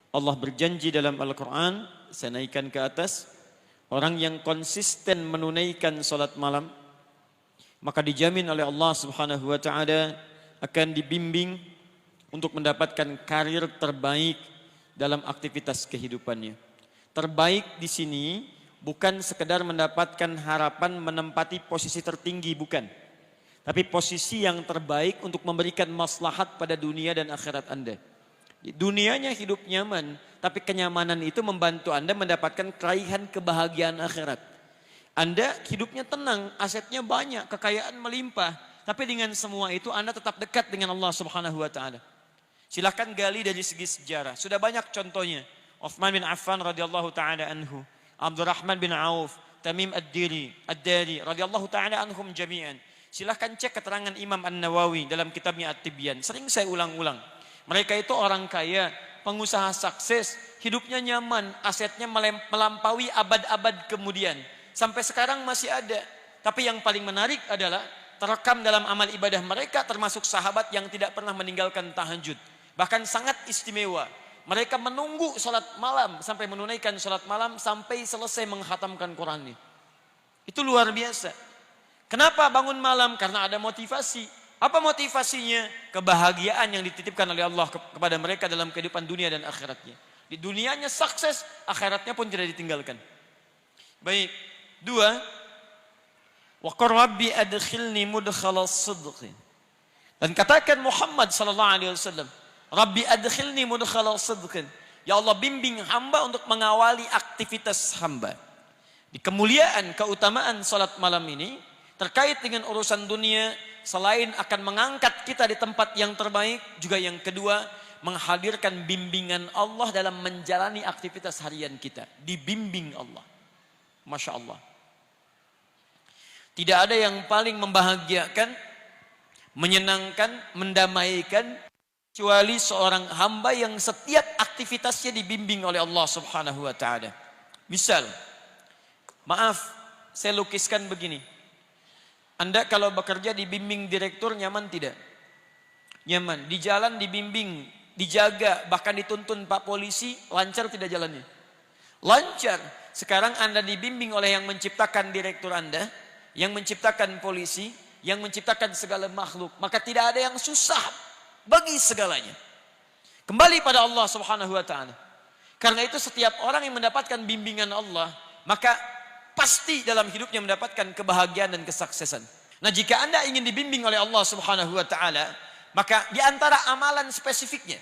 Allah berjanji dalam Al-Quran, saya naikkan ke atas, orang yang konsisten menunaikan salat malam, maka dijamin oleh Allah Subhanahu wa Ta'ala akan dibimbing untuk mendapatkan karir terbaik dalam aktivitas kehidupannya. Terbaik di sini bukan sekedar mendapatkan harapan menempati posisi tertinggi, bukan. Tapi posisi yang terbaik untuk memberikan maslahat pada dunia dan akhirat Anda. Dunianya hidup nyaman, tapi kenyamanan itu membantu Anda mendapatkan keraihan kebahagiaan akhirat. Anda hidupnya tenang, asetnya banyak, kekayaan melimpah, tapi dengan semua itu Anda tetap dekat dengan Allah Subhanahu wa Ta'ala. Silakan gali dari segi sejarah. Sudah banyak contohnya. Uthman bin Affan radhiyallahu taala anhu, Abdurrahman bin Auf, Tamim ad-Dari radhiyallahu taala anhum jami'an. Silahkan cek keterangan Imam An-Nawawi dalam kitabnya At-Tibyan. Sering saya ulang-ulang. Mereka itu orang kaya, pengusaha sukses, hidupnya nyaman, asetnya melampaui abad-abad kemudian. Sampai sekarang masih ada. Tapi yang paling menarik adalah terekam dalam amal ibadah mereka termasuk sahabat yang tidak pernah meninggalkan tahajud. Bahkan sangat istimewa. Mereka menunggu salat malam sampai menunaikan salat malam sampai selesai menghatamkan Quran. Itu luar biasa. Kenapa bangun malam? Karena ada motivasi. Apa motivasinya? Kebahagiaan yang dititipkan oleh Allah kepada mereka dalam kehidupan dunia dan akhiratnya. Di dunianya sukses, akhiratnya pun tidak ditinggalkan. Baik. 2. Wa qur rabbi adkhilni mudkhalas sidq. Dan katakan Muhammad sallallahu alaihi wasallam, Rabbi adkhilni mudkhalas sidq. Ya Allah, bimbing hamba untuk mengawali aktivitas hamba. Di kemuliaan, keutamaan salat malam ini terkait dengan urusan dunia, selain akan mengangkat kita di tempat yang terbaik, juga yang kedua, menghadirkan bimbingan Allah dalam menjalani aktivitas harian kita. Dibimbing Allah. Masya Allah. Tidak ada yang paling membahagiakan, menyenangkan, mendamaikan, kecuali seorang hamba yang setiap aktivitasnya dibimbing oleh Allah Subhanahu wa Ta'ala. Misal, maaf, saya lukiskan begini. Anda kalau bekerja dibimbing direktur nyaman tidak? Nyaman. Di jalan dibimbing, dijaga, bahkan dituntun Pak Polisi, lancar tidak jalannya? Lancar. Sekarang Anda dibimbing oleh yang menciptakan direktur Anda, yang menciptakan polisi, yang menciptakan segala makhluk. Maka tidak ada yang susah bagi segalanya. Kembali pada Allah Subhanahu wa Ta'ala. Karena itu setiap orang yang mendapatkan bimbingan Allah, maka pasti dalam hidupnya mendapatkan kebahagiaan dan kesuksesan. Nah, jika Anda ingin dibimbing oleh Allah Subhanahu wa Ta'ala, maka di antara amalan spesifiknya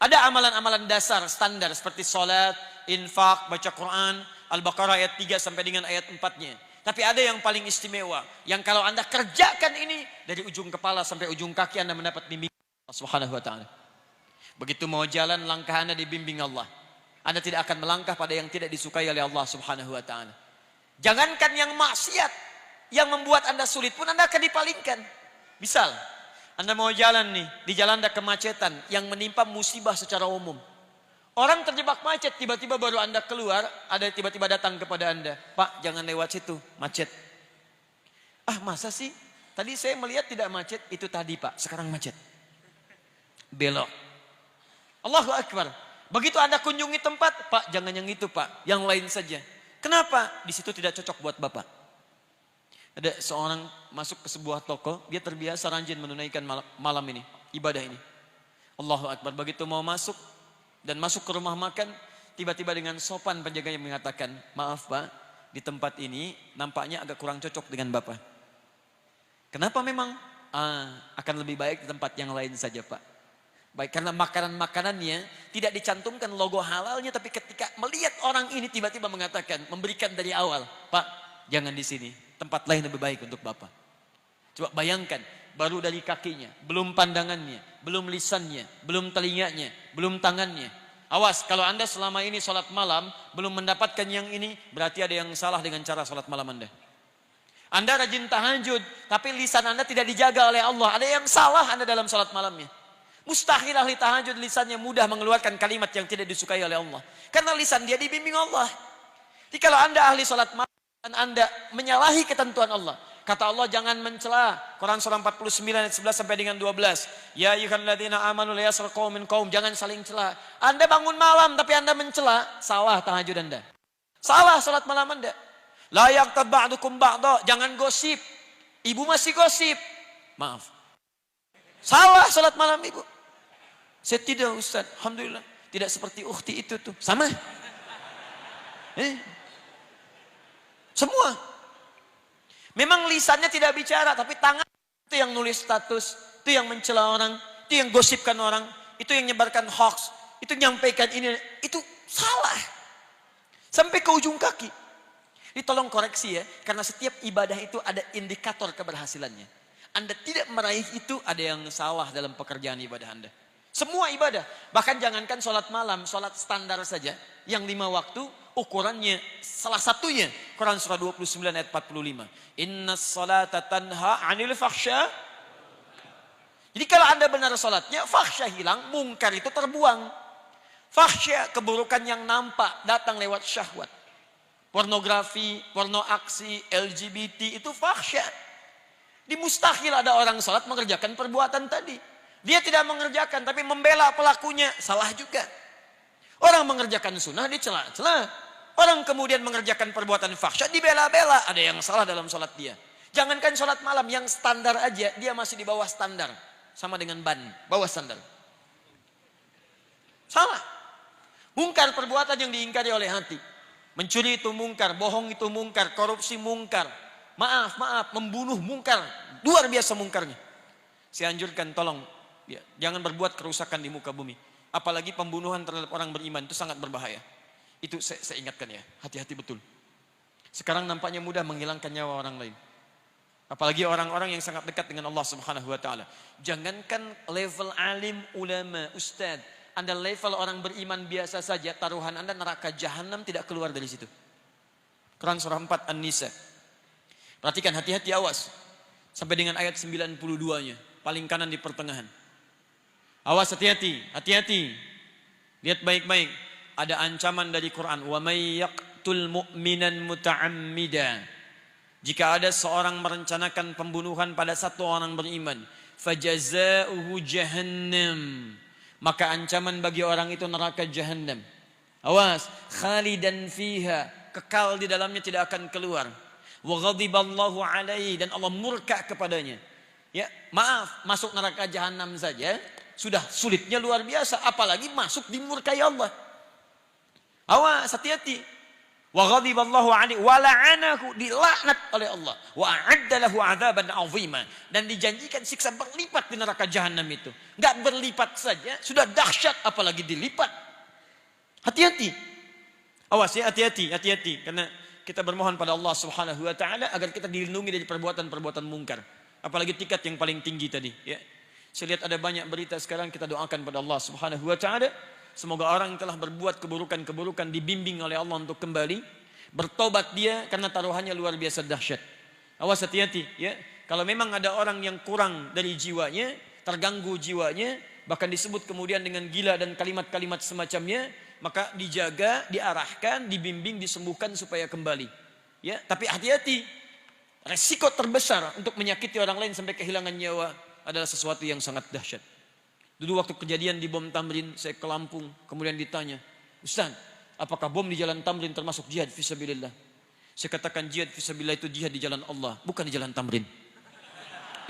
ada amalan-amalan dasar standar seperti salat, infak, baca Quran, Al-Baqarah ayat 3 sampai dengan ayat 4-nya. Tapi ada yang paling istimewa, yang kalau Anda kerjakan ini dari ujung kepala sampai ujung kaki Anda mendapat bimbingan Allah Subhanahu wa Ta'ala. Begitu mau jalan, langkah Anda dibimbing Allah. Anda tidak akan melangkah pada yang tidak disukai oleh Allah Subhanahu wa Ta'ala. Jangankan yang maksiat, yang membuat Anda sulit pun Anda akan dipalingkan. Misal, Anda mau jalan nih, di jalan ada kemacetan yang menimpa musibah secara umum. Orang terjebak macet, tiba-tiba baru Anda keluar, ada tiba-tiba datang kepada Anda, Pak, jangan lewat situ, macet. Ah, masa sih? Tadi saya melihat tidak macet, itu tadi Pak, sekarang macet. Belok. Allahu Akbar. Begitu Anda kunjungi tempat, Pak, jangan yang itu Pak, yang lain saja. Kenapa? Di situ tidak cocok buat Bapak. Ada seorang masuk ke sebuah toko, dia terbiasa rajin menunaikan malam ini, ibadah ini. Allahu Akbar. Begitu mau masuk dan masuk ke rumah makan, tiba-tiba dengan sopan penjaga yang mengatakan, maaf Pak, di tempat ini nampaknya agak kurang cocok dengan Bapak. Kenapa memang? Akan lebih baik di tempat yang lain saja Pak. Baik, karena makanan-makanannya tidak dicantumkan logo halalnya, tapi ketika melihat orang ini tiba-tiba mengatakan, memberikan dari awal, Pak, jangan di sini, tempat lain lebih baik untuk Bapak. Coba bayangkan, baru dari kakinya, belum pandangannya, belum lisannya, belum telinganya, belum tangannya. Awas, kalau Anda selama ini sholat malam, belum mendapatkan yang ini, berarti ada yang salah dengan cara sholat malam Anda. Anda rajin tahajud, tapi lisan Anda tidak dijaga oleh Allah. Ada yang salah Anda dalam sholat malamnya. Mustahil ahli tahajud lisannya mudah mengeluarkan kalimat yang tidak disukai oleh Allah. Karena lisan dia dibimbing Allah. Jadi kalau Anda ahli sholat malam dan Anda menyalahi ketentuan Allah, Kata Allah jangan mencela. Quran surah 49 ayat 11 sampai dengan 12. Ya ayyuhalladzina amanu la yaskhar qaumin qaum, jangan saling cela. Anda bangun malam tapi Anda mencela, salah tahajud Anda. Salah salat malam Anda. La yaqtab ba'dukum ba'dha, jangan gosip. Ibu masih gosip. Maaf. Salah salat malam ibu. Saya tidak Ustaz, alhamdulillah. Tidak seperti ukhti itu tuh. Sama. Semua. Memang lisannya tidak bicara, tapi tangan itu yang nulis status, itu yang mencela orang, itu yang gosipkan orang, itu yang nyebarkan hoax, itu nyampaikan ini, itu salah. Sampai ke ujung kaki. Ini tolong koreksi ya, karena setiap ibadah itu ada indikator keberhasilannya. Anda tidak meraih itu, ada yang salah dalam pekerjaan ibadah Anda. Semua ibadah, bahkan jangankan sholat malam, sholat standar saja, yang 5 waktu, ukurannya salah satunya Quran surah 29 ayat 45. Innas salata tanha 'anil fahsya. Jadi kalau Anda benar salatnya, fahsya hilang, mungkar itu terbuang. Fahsya keburukan yang nampak datang lewat syahwat. Pornografi, porno aksi, LGBT itu fahsya. Di mustahil ada orang salat mengerjakan perbuatan tadi. Dia tidak mengerjakan tapi membela pelakunya, salah juga. Orang mengerjakan sunnah dicela-cela. Orang kemudian mengerjakan perbuatan fahsya dibela-bela. Ada yang salah dalam sholat dia. Jangankan sholat malam yang standar aja, dia masih di bawah standar. Sama dengan ban, bawah standar. Salah. Mungkar perbuatan yang diingkari oleh hati. Mencuri itu mungkar, bohong itu mungkar, korupsi mungkar. Maaf, membunuh mungkar. Luar biasa mungkarnya. Saya anjurkan tolong, ya, jangan berbuat kerusakan di muka bumi. Apalagi pembunuhan terhadap orang beriman itu sangat berbahaya. Itu saya ingatkan ya, hati-hati betul. Sekarang nampaknya mudah menghilangkan nyawa orang lain. Apalagi orang-orang yang sangat dekat dengan Allah Subhanahu wa taala. Jangankan level alim, ulama, ustadz, Anda level orang beriman biasa saja, taruhan Anda neraka jahanam tidak keluar dari situ. Quran surah 4 An-Nisa. Perhatikan, hati-hati, awas. Sampai dengan ayat 92-nya, paling kanan di pertengahan. Awas, hati-hati, hati-hati. Lihat baik-baik. Ada ancaman dari Quran. Wa may yaqtul mu'minan muta'ammida. Jika ada seorang merencanakan pembunuhan pada satu orang beriman, fajaza'uhu jahannam. Maka ancaman bagi orang itu neraka jahannam. Awas, khalidan fiha, kekal di dalamnya tidak akan keluar. Wa ghadiballahu alaihi, dan Allah murka kepadanya. Ya, maaf, masuk neraka jahannam saja sudah sulitnya luar biasa, apalagi masuk dimurkai Allah. Awas, hati-hati. Wa ghadiballahu alaihi wa la'anahu, dilaknat oleh Allah. Wa a'adda lahu 'adzaban 'azima, dan dijanjikan siksa berlipat di neraka jahanam itu. Enggak berlipat saja, sudah dahsyat apalagi dilipat. Hati-hati. Awas ya, hati-hati, hati-hati, karena kita bermohon pada Allah Subhanahu wa taala agar kita dilindungi dari perbuatan-perbuatan mungkar. Apalagi tingkat yang paling tinggi tadi, ya. Saya lihat ada banyak berita sekarang, kita doakan pada Allah Subhanahu wa taala. Semoga orang yang telah berbuat keburukan-keburukan dibimbing oleh Allah untuk kembali. Bertobat dia karena taruhannya luar biasa dahsyat. Awas, hati-hati ya. Kalau memang ada orang yang kurang dari jiwanya, terganggu jiwanya, bahkan disebut kemudian dengan gila dan kalimat-kalimat semacamnya, maka dijaga, diarahkan, dibimbing, disembuhkan supaya kembali. Ya, tapi hati-hati. Resiko terbesar untuk menyakiti orang lain sampai kehilangan nyawa adalah sesuatu yang sangat dahsyat. Dulu waktu kejadian di bom Tamrin, saya ke Lampung, kemudian ditanya, Ustaz, apakah bom di jalan Tamrin termasuk jihad fisabilillah? Saya katakan jihad fisabilillah itu jihad di jalan Allah, bukan di jalan Tamrin.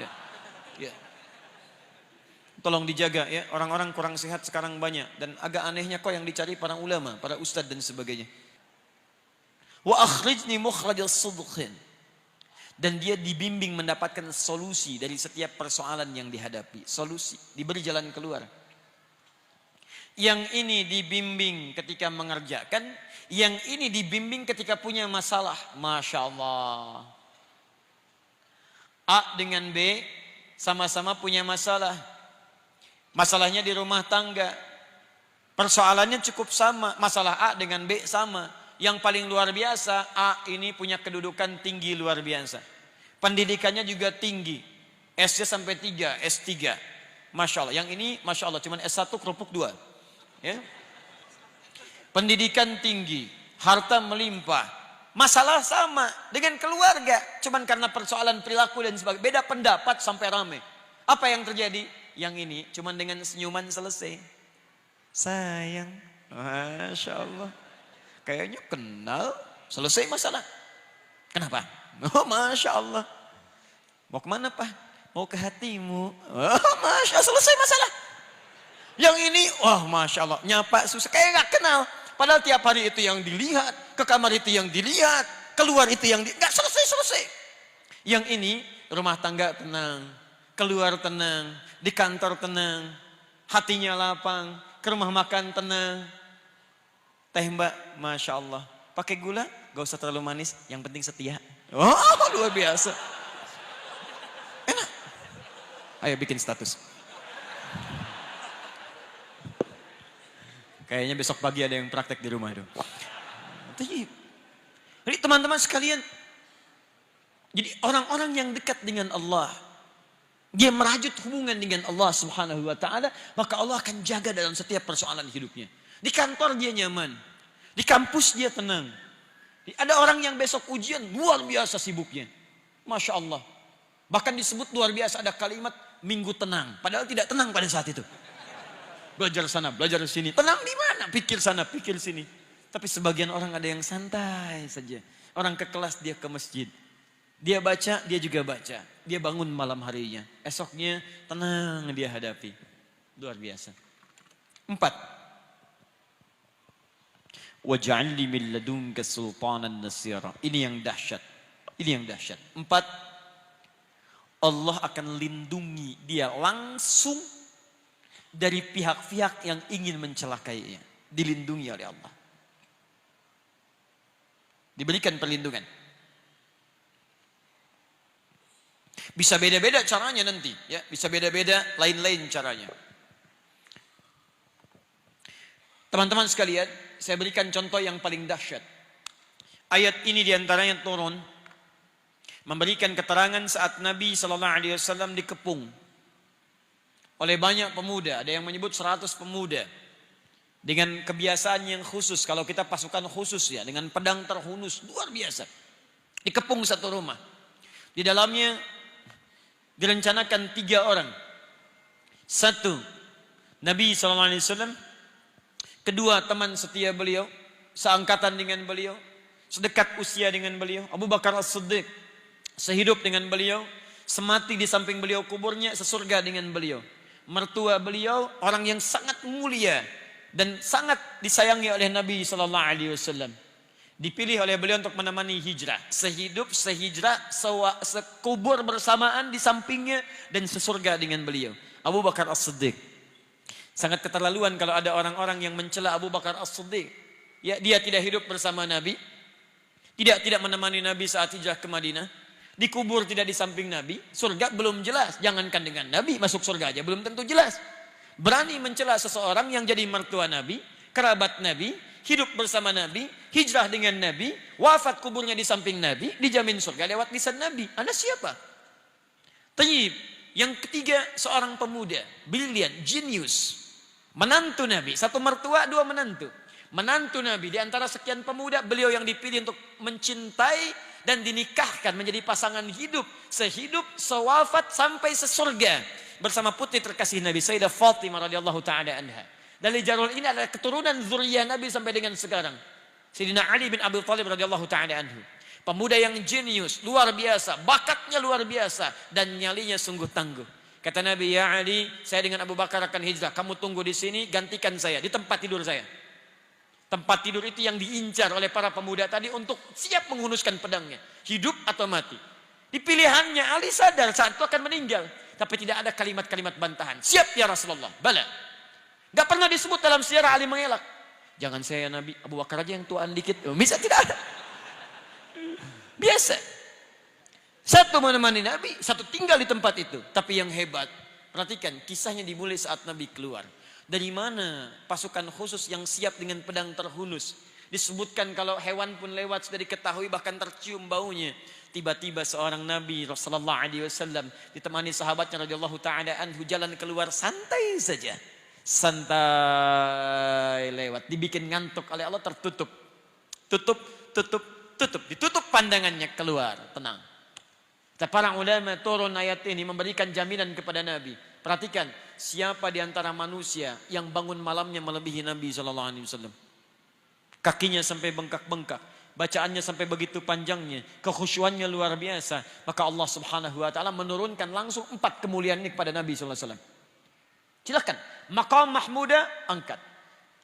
Ya, ya. Tolong dijaga ya, orang-orang kurang sehat sekarang banyak, dan agak anehnya kok yang dicari para ulama, para ustadz dan sebagainya. Wa akhrijni mukhrajal sidqin. Dan dia dibimbing mendapatkan solusi dari setiap persoalan yang dihadapi. Solusi, diberi jalan keluar. Yang ini dibimbing ketika mengerjakan, yang ini dibimbing ketika punya masalah. Masya Allah. A dengan B sama-sama punya masalah. Masalahnya di rumah tangga. Persoalannya cukup sama. Masalah A dengan B sama. Yang paling luar biasa, A ini punya kedudukan tinggi luar biasa. Pendidikannya juga tinggi. S-nya sampai 3, S3. Masya Allah. Yang ini Masya Allah cuma S1 kerupuk 2. Ya. Pendidikan tinggi, harta melimpah, Masalah sama dengan keluarga, cuman karena persoalan perilaku dan sebagainya, beda pendapat sampai rame. Apa yang terjadi? Yang ini cuman dengan senyuman selesai. Sayang, Masya Allah, kayaknya kenal, selesai masalah. Kenapa? Oh Masya Allah. Mau kemana Pak? Mau ke hatimu. Oh Masya Allah, selesai masalah. Yang ini, wah Masya Allah, nyapa susah, kayak gak kenal. Padahal tiap hari itu yang dilihat, ke kamar itu yang dilihat, keluar itu yang nggak selesai-selesai. Yang ini rumah tangga tenang, keluar tenang, di kantor tenang, hatinya lapang, ke rumah makan tenang. Teh Mbak, Masya Allah, pakai gula, gak usah terlalu manis, yang penting setia. Oh luar biasa. Enak. Ayo bikin status. Kayaknya besok pagi ada yang praktek di rumah itu. Jadi teman-teman sekalian, jadi orang-orang yang dekat dengan Allah, dia merajut hubungan dengan Allah Subhanahu wa taala, maka Allah akan jaga dalam setiap persoalan hidupnya. Di kantor dia nyaman, di kampus dia tenang. Ada orang yang besok ujian luar biasa sibuknya. Masya Allah. Bahkan disebut luar biasa, ada kalimat minggu tenang, padahal tidak tenang pada saat itu. Belajar sana, belajar sini. Tenang di mana? Pikir sana, pikir sini. Tapi sebagian orang ada yang santai saja. Orang ke kelas, dia ke masjid. Dia baca, dia juga baca. Dia bangun malam harinya. Esoknya tenang dia hadapi. Luar biasa. 4. Waj'al li min ladunka sultanan nasira. Ini yang dahsyat. Ini yang dahsyat. 4. Allah akan lindungi dia langsung dari pihak-pihak yang ingin mencelakainya. Dilindungi oleh Allah. Diberikan perlindungan. Bisa beda-beda caranya nanti, ya. Bisa beda-beda, lain-lain caranya. Teman-teman sekalian, saya berikan contoh yang paling dahsyat. Ayat ini diantaranya turun memberikan keterangan saat Nabi SAW dikepung oleh banyak pemuda. Ada yang menyebut 100 pemuda. Dengan kebiasaan yang khusus. Kalau kita pasukan khusus ya. Dengan pedang terhunus. Luar biasa. Dikepung satu rumah. Di dalamnya direncanakan 3 orang. 1. Nabi SAW. 2. Teman setia beliau. Seangkatan dengan beliau. Sedekat usia dengan beliau. Abu Bakar As-Siddiq. Sehidup dengan beliau. Semati di samping beliau kuburnya. Sesurga dengan beliau. Mertua beliau orang yang sangat mulia dan sangat disayangi oleh Nabi sallallahu alaihi wasallam. Dipilih oleh beliau untuk menemani hijrah, sehidup, sehijrah, sekubur bersamaan di sampingnya dan sesurga dengan beliau. Abu Bakar As-Siddiq. Sangat keterlaluan kalau ada orang-orang yang mencela Abu Bakar As-Siddiq. Ya, dia tidak hidup bersama Nabi, tidak menemani Nabi saat hijrah ke Madinah. Dikubur tidak di samping Nabi, surga belum jelas. Jangankan dengan Nabi, masuk surga aja belum tentu jelas. Berani mencela seseorang yang jadi mertua Nabi, kerabat Nabi, hidup bersama Nabi, hijrah dengan Nabi, wafat kuburnya di samping Nabi, dijamin surga lewat lisan Nabi. Anda siapa? Tayyib. Yang ketiga, seorang pemuda, brilian, genius. Menantu Nabi, 1 mertua, 2 menantu. Menantu Nabi, di antara sekian pemuda, beliau yang dipilih untuk mencintai dan dinikahkan menjadi pasangan hidup, sehidup, sewafat sampai sesurga bersama putri terkasih Nabi Sayyidah Fatimah radhiyallahu taala anha. Dari jalur ini adalah keturunan zuriyah Nabi sampai dengan sekarang. Sayyidina Ali bin Abi Thalib radhiyallahu taala anhu. Pemuda yang jenius, luar biasa, bakatnya luar biasa dan nyalinya sungguh tangguh. Kata Nabi, "Ya Ali, saya dengan Abu Bakar akan hijrah. Kamu tunggu di sini, gantikan saya di tempat tidur saya." Tempat tidur itu yang diincar oleh para pemuda tadi untuk siap menghunuskan pedangnya. Hidup atau mati. Di pilihannya Ali sadar saat itu akan meninggal. Tapi tidak ada kalimat-kalimat bantahan. Siap ya Rasulullah. Bala. Gak pernah disebut dalam sejarah Ali mengelak. Jangan saya Nabi, Abu Bakar aja yang tuaan dikit. Bisa tidak ada. Biasa. 1 menemani Nabi, 1 tinggal di tempat itu. Tapi yang hebat, perhatikan kisahnya dimulai saat Nabi keluar. Dari mana pasukan khusus yang siap dengan pedang terhunus? Disebutkan kalau hewan pun lewat sudah diketahui, bahkan tercium baunya. Tiba-tiba seorang Nabi Rasulullah SAW ditemani sahabatnya radhiyallahu taala anhu jalan keluar santai saja. Santai lewat, dibikin ngantuk oleh Allah, tertutup. Tutup ditutup pandangannya, keluar, tenang. Para ulama turun ayat ini memberikan jaminan kepada Nabi. Perhatikan, siapa di antara manusia yang bangun malamnya melebihi Nabi SAW? Kakinya sampai bengkak-bengkak, bacaannya sampai begitu panjangnya, kekhusyuannya luar biasa. Maka Allah Subhanahu Wa Taala menurunkan langsung 4 kemuliaan ini kepada Nabi SAW. Silakan, maqam mahmuda angkat,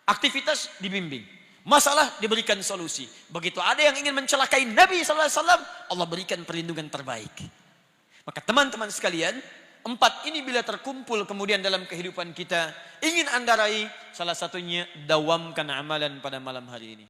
aktivitas dibimbing, masalah diberikan solusi. Begitu ada yang ingin mencelakai Nabi SAW, Allah berikan perlindungan terbaik. Maka teman-teman sekalian, 4 ini bila terkumpul kemudian dalam kehidupan kita, ingin Anda raih, salah satunya dawamkan amalan pada malam hari ini.